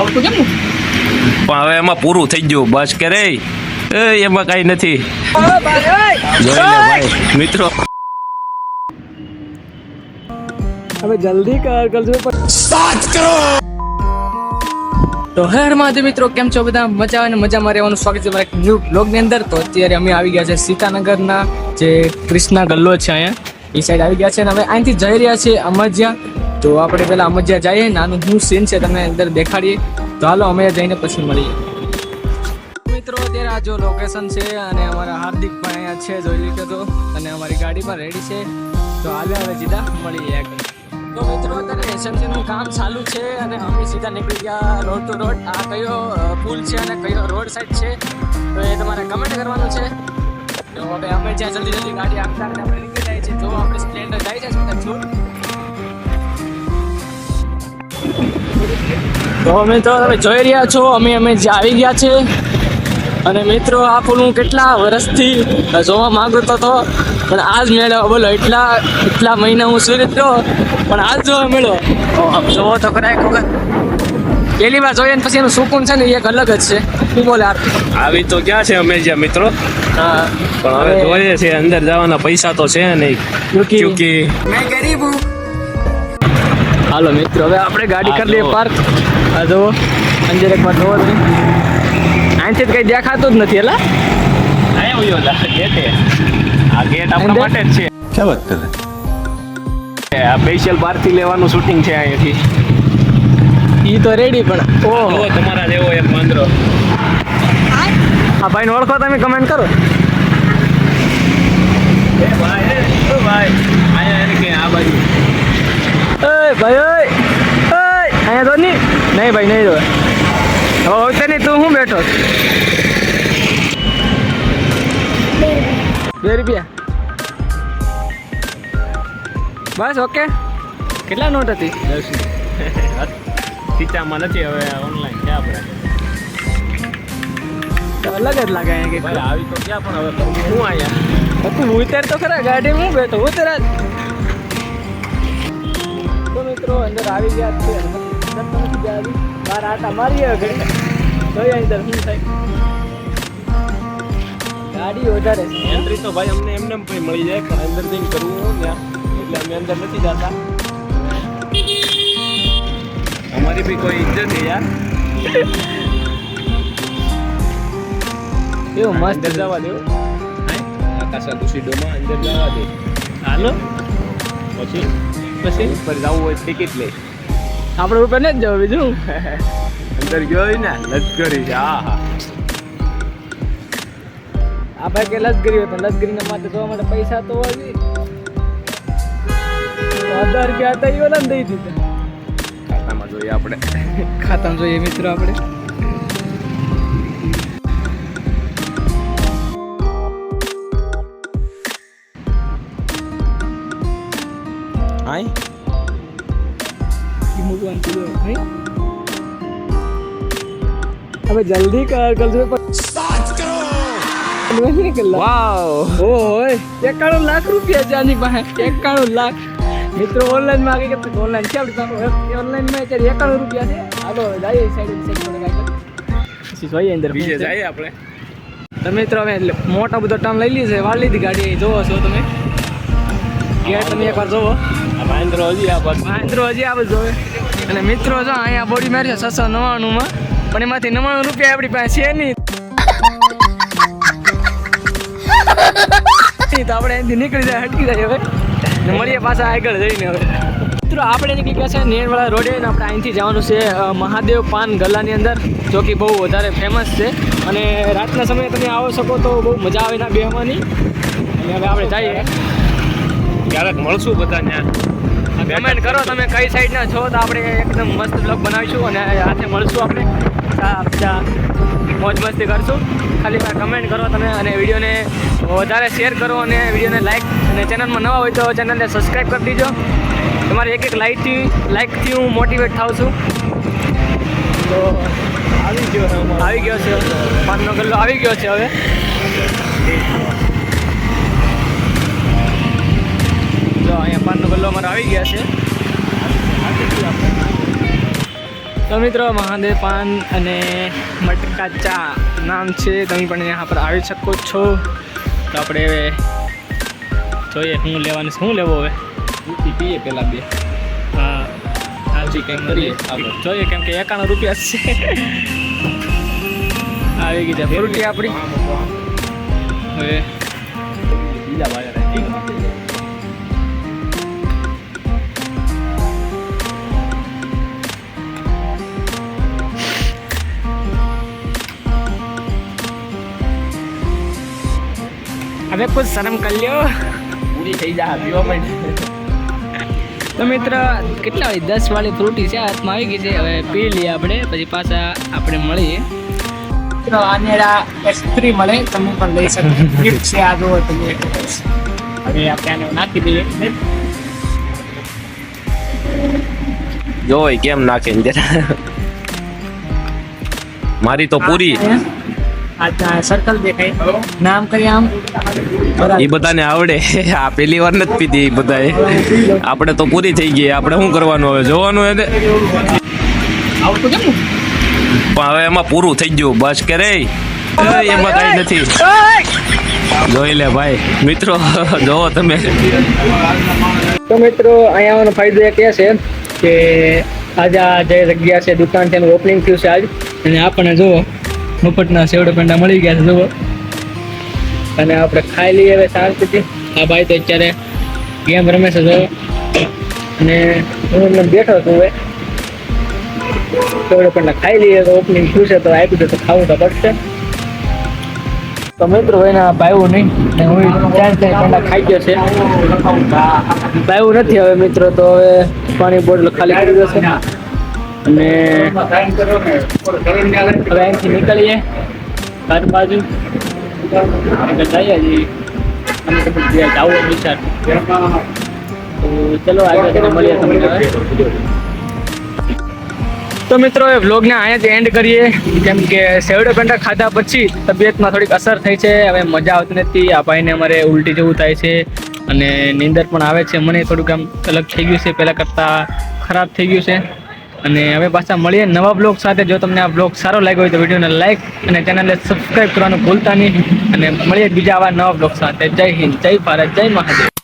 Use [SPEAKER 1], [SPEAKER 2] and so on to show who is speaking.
[SPEAKER 1] આવતું કેમ
[SPEAKER 2] પણ હવે એમાં પૂરું થઈ ગયું બસ કે રે એમાં કઈ નથી જોઈ લે ભાઈ મિત્રો
[SPEAKER 1] હવે જલ્દી કરજો તો હેર મહાદેવ મિત્રો કેમ છો બધા મજા અને મજામાં રહેવાનું સ્વાગત છે મારા એક ન્યૂ બ્લોગની અંદર. તો અત્યારે અમે આવી ગયા છે સીતાનગરના જે કૃષ્ણા ગલ્લો છે અહીંયા એ સાઈડ આવી ગયા છે અને હવે અહીંથી જઈ રહ્યા છે અમજિયા. તો આપણે પહેલાં અમજિયા જઈએ, નાનું શું સીન છે તમને અંદર દેખાડીએ. તો હાલો અમે જઈને પછી મળીએ. મિત્રો અત્યારે આ જો લોકેશન છે અને અમારા હાર્દિક પણ અહીંયા છે, જોઈ લીધો તો, અને અમારી ગાડી પણ રેડી છે. તો હાલે હવે સીધા મળીએ. તો મિત્રો અત્યારે એસએમસી નું કામ ચાલુ છે અને અમે સીધા નીકળી ગયા રોડ ટુ રોડ. આ કયો પુલ છે અને કયો રોડ સાઈડ છે તો એ તમારે કમેન્ટ કરવાનું છે. તો હવે અમે જ્યાં જલ્દી ગાડી આપતા આપણે નીકળી જાય છે. જો આપણે સ્પ્લેન્ડર જાય છે સીધા છૂટ. તો મિત્રો તમે જોઈ રહ્યા છો અમે જ્યાં આવી ગયા છે. અને મિત્રો આ પુલ હું કેટલા વર્ષથી જોવા માંગતો હતો પણ આજ મેળ્યો. બોલો એટલા મહિના હું સુરત રહ્યો પણ આજ જોવા મળ્યો. જોવો તો ખરા એક વખત પહેલી વાર જોઈએ ને પછી એનું સુકૂન છે ને એક અલગ જ છે. શું બોલે
[SPEAKER 2] આવી તો ક્યાં છે અમે જ્યાં મિત્રો,
[SPEAKER 1] હા
[SPEAKER 2] પણ હવે જોઈએ છે અંદર જવાના પૈસા તો છે નહીં ક્યુકી
[SPEAKER 1] મેં ગરીબ હું. હાલો મિત્રો હવે આપણે ગાડી કરી લઈએ પાર્ક. આ જુઓ અંદર એક વાર જોવો તમે, અહીંથી કઈ દેખાતું જ નથી. એલા
[SPEAKER 2] આ ગેટ આપણા માટે જ છે.
[SPEAKER 3] क्या बात कर रहे हैं?
[SPEAKER 2] આ સ્પેશિયલ બહારથી લેવાનું શૂટિંગ છે અહીંયાથી.
[SPEAKER 1] ઈ તો રેડી પણ ઓહો
[SPEAKER 2] તમારા જેવો એક વાંદરો.
[SPEAKER 1] આ ભાઈને ઓળખો તમે કમેન્ટ કરો.
[SPEAKER 2] એ ભાઈ અહીંયા એને કે આ બાજુ
[SPEAKER 1] એ ભાઈ ઓય અહીંયા તો નહીં ભાઈ નહીં જો હવે નહીં. તું હું બેઠો 2 રૂપિયા બસ. ઓકે કેટલા નોટ હતી?
[SPEAKER 2] 10. ખીચામાં નથી હવે ઓનલાઈન છે આપણે.
[SPEAKER 1] અલગ જ લાગે અહીંયા કે
[SPEAKER 2] ભાઈ આવી તો ક્યાં પણ હવે હું અહીંયા
[SPEAKER 1] તું ઉતર તો ખરા ગાડી હું બેઠો ઉતર જ. તો મિત્રો અંદર આવી ગયા છે. બહાર આટા મારીએ ઘડી જોઈએ અંદર શું થાય. ગાડી વધારે છે.
[SPEAKER 2] એન્ટ્રી તો ભાઈ અમને એમને ભાઈ મળી જાય પણ અંદર જઈને કરવું હોય ત્યાં એટલે અમે અંદર નથી જતા. અમારી બી કોઈ ઇજ્જત છે યાર.
[SPEAKER 1] એવું મસ્ત
[SPEAKER 2] અંદર જવા દેવું આકાશા દુસીડોમાં અંદર જવા દે.
[SPEAKER 1] હાલો
[SPEAKER 2] પછી ઉપર જવું હોય ટિકિટ લે.
[SPEAKER 1] આપણે ઉપર નથી જવું બીજું.
[SPEAKER 2] અંદર ગયો ને લશ્કરી છે. હા હા
[SPEAKER 1] આ ભાઈ કે લશ્કરી હોય પણ લશ્કરીના માટે જોવા માટે પૈસા તો હોય. 1000 રૂપિયા હતા એ ઓલા દઈ દીધા.
[SPEAKER 2] ખાતામાં જોઈએ આપણે.
[SPEAKER 1] ખાતામાં જોઈએ મિત્રો આપણે.
[SPEAKER 2] હાય
[SPEAKER 1] મૂકવાનું છે હવે જલ્દી કરજો.
[SPEAKER 2] વાવ
[SPEAKER 1] ઓય 91 લાખ રૂપિયા છે આની પાસે. 91 લાખ મિત્રો ઓનલાઈન માં આગળ કે ઓનલાઈન છે આપણી પાસે. ઓનલાઈન માં અત્યારે 91 રૂપિયા છે. હાલો જઈએ સાઈડ પછી જોઈએ અંદર
[SPEAKER 2] બીજે જઈએ આપણે.
[SPEAKER 1] તો મિત્રો અમે મોટો બધો ટર્ન લઈ લીધો છે. વાળ લીધી ગાડી જોવો છો તમે. ગેટ તમે એકવાર જોવો.
[SPEAKER 2] મહેન્દ્રો હજી આ બસ
[SPEAKER 1] મહેન્દ્રો હજી આવે જોવે. અને મિત્રો જો અહીંયા બોડી મારી છે 699 માં પણ એમાંથી 99 રૂપિયા આપણી પાસે છે નહીં. તો આપણે અહીંથી નીકળી જાય હટકી જાય હવે ને મળીએ પાછા આગળ જઈને. હવે મિત્રો આપણે નીકળી ગયા છે નેરવાળા રોડે ને આપણે અહીંથી જવાનું છે મહાદેવ પાન ગલ્લાની અંદર, જો કે બહુ વધારે ફેમસ છે. અને રાતના સમયે તમે આવો શકો તો બહુ મજા આવે ના બેહવાની. અને હવે આપણે જઈએ.
[SPEAKER 2] ક્યારેક મળશું બધા ત્યાં.
[SPEAKER 1] કમેન્ટ કરો તમે કઈ સાઈડના છો તો આપણે એકદમ મસ્ત બ્લોગ બનાવીશું અને હાથે મળશું આપણે. બધા મોજ મસ્તી કરશું. ખાલી કમેન્ટ કરો તમે અને વિડીયોને વધારે શેર કરો અને વિડીયોને લાઈક અને ચેનલમાં નવા હોય તો ચેનલને સબસ્ક્રાઈબ કરી દીજો. તમારે એક લાઈકથી હું મોટિવેટ થાઉં છું. તો આવી ગયો છે પાનનો ગલ્લો આવી ગયો છે. હવે જો અહીંયા પાનનો ગલ્લો અમારે આવી ગયા છે. तो मित्रों महादेव पान અને મટકા ચા નામ છે, તમે પણ यहाँ પર આવી શકો છો. તો આપણે હવે જોઈએ શું લેવાનું છે, શું લેવો હવે
[SPEAKER 3] પીએ પેલા બે
[SPEAKER 1] હા
[SPEAKER 3] પછી કંઈક કરીએ આગળ.
[SPEAKER 1] જોઈએ કેમ કે 91 રૂપિયા છે. આવી ગઈ છે ફ્રૂટી આપણી. હવે
[SPEAKER 3] બીજા વાયર
[SPEAKER 1] હવે કુછ શરમ કરી લ્યો.
[SPEAKER 3] પૂરી થઈ જાય પીવા માંડે.
[SPEAKER 1] તો મિત્ર કેટલા વાળી 10 વાળી ફ્રૂટી છે હાથમાં આવી ગઈ છે. હવે પી લઈએ આપણે, પછી પાછા આપણે મળીએ. મિત્રો આનેડા S3 મળે, તમે પણ લઈ શકો. ગિફ્ટ છે આ જો તમે. હવે આપણે આને નાખી દઈએ.
[SPEAKER 2] જોય કેમ નાખે ને જરા. મારી તો પૂરી
[SPEAKER 1] આ સર્કલ દેખાય, નામ કરી આમ
[SPEAKER 2] એ બધાને આવડે. આ પેલી વાર નથી પીધી એ બધાએ. આપણે તો પૂરી થઈ ગઈ, આપણે શું કરવાનું હવે, જોવાનું એને.
[SPEAKER 1] આવડતું કેમ?
[SPEAKER 2] પણ હવે એમાં પૂરું થઈ ગયું બસ કે રે. એમાં કઈ નથી. જોઈ લે ભાઈ મિત્રો, જોવો તમે.
[SPEAKER 1] તો મિત્રો અહીંયા આવવાનો ફાયદો એક એ છે કે આજે આ જે જગ્યા છે દુકાન છે એનું ઓપનિંગ થયું છે આજ, અને આપણને જુઓ મફતના સેવડો પેંડા મળી ગયા છે જુઓ. અને આપણે ખાઈ લઈએ હવે શાંતિથી. આ ભાઈ તો અત્યારે ગેમ રમે છે જુઓ, અને હું એમને બેઠો છું હવે. સેવડો પેંડા ખાઈ લઈએ તો ઓપનિંગ થયું છે તો આપ્યું છે તો ખાવું તો પડશે. તો મિત્રો એના ભાઈઓ નહીં, હું ચાર પેંડા ખાઈ ગયો છે. ભાઈઓ નથી હવે મિત્રો, તો હવે પાણી બોટલ ખાલી કરી દેશે અને હવે અહીંથી નીકળીએ ઘર બાજુ. આપણે જઈએ જઈએ જવું વિચાર. તો ચલો આગળ જઈને મળીએ તમને હવે. તો મિત્રો એ વ્લોગને અહીંયા જ એન્ડ કરીએ, કેમ કે સેવડો પેંડા ખાધા પછી તબિયતમાં થોડીક અસર થઈ છે. હવે મજા આવતી નથી. આ ભાઈને અમારે ઉલટી જેવું થાય છે અને નીંદર પણ આવે છે. મને થોડુંક આમ અલગ થઈ ગયું છે, પહેલાં કરતાં ખરાબ થઈ ગયું છે. અને હવે પાછા મળીએ નવા બ્લોગ સાથે. જો તમને આ બ્લોગ સારો લાગ્યો હોય તો વિડીયોને લાઈક અને ચેનલને સબસ્ક્રાઈબ કરવાનું ભૂલતા નહીં. અને મળીએ બીજા આવા નવા બ્લોગ સાથે. જય હિન્દ, જય ભારત, જય મહાદેવ.